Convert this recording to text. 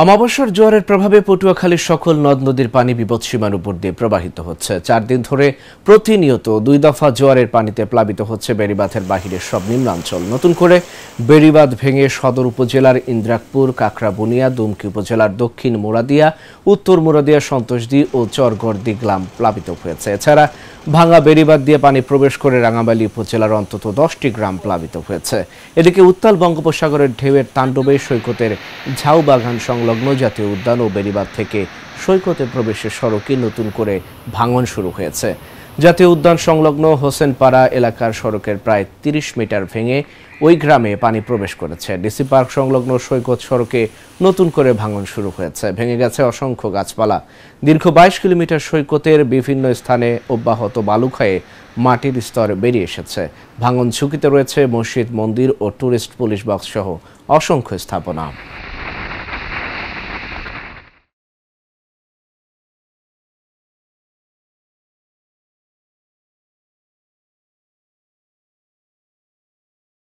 অমাবস্যার জোয়ারের প্রভাবে পটুয়াখালীর সকল নদ-নদীর পানি বিপদসীমার উপর দিয়ে প্রবাহিত হচ্ছে। 4 দিন ধরে প্রতিনিয়ত 2 দফা জোয়ারের পানিতে প্লাবিত হচ্ছে বেড়িবাঁধের বাহিরের সব নিম্নাঞ্চল। নতুন করে বেড়িবাঁধ ভেঙে সদর উপজেলার ইন্দ্রাকপুর, কাকড়াবুনিয়া, দুমকি উপজেলার দক্ষিণ মুরাদিয়া, উত্তর মুরাদিয়া, সন্তোষদী ও চরগড়দি গ্রাম প্লাবিত হয়েছে। এছাড়া ভাঙা বেড়িবাঁধ দিয়ে পানি প্রবেশ করে রাঙামালী উপজেলার অন্তত 10টি গ্রাম প্লাবিত হয়েছে। এদিকে উত্তাল বঙ্গোপসাগরের ঢেউয়ের তাণ্ডবে সৈকতের ঝাউবাগান সংলগ্ন জাতীয় উদ্যান ও বেড়িবাঁধ থেকে সৈকতে প্রবেশের সড়কে নতুন করে ভাঙন শুরু হয়েছে। জাতীয় উদ্যান সংলগ্ন হোসেনপাড়া এলাকার সড়কের প্রায় 30 মিটার ভেঙে ওই গ্রামে পানি প্রবেশ করেছে। ডিসি পার্ক সংলগ্ন সৈকত সড়কে নতুন করে ভাঙন শুরু হয়েছে। ভেঙে গেছে অসংখ্য গাছপালা। দীর্ঘ 22 কিলোমিটার সৈকতের বিভিন্ন স্থানে অব্যাহত বালু ক্ষয়ে মাটির স্তর বেরিয়ে এসেছে। ভাঙন ঝুঁকিতে রয়েছে মসজিদ, মন্দির ও টুরিস্ট পুলিশ বক্স সহ অসংখ্য স্থাপনা।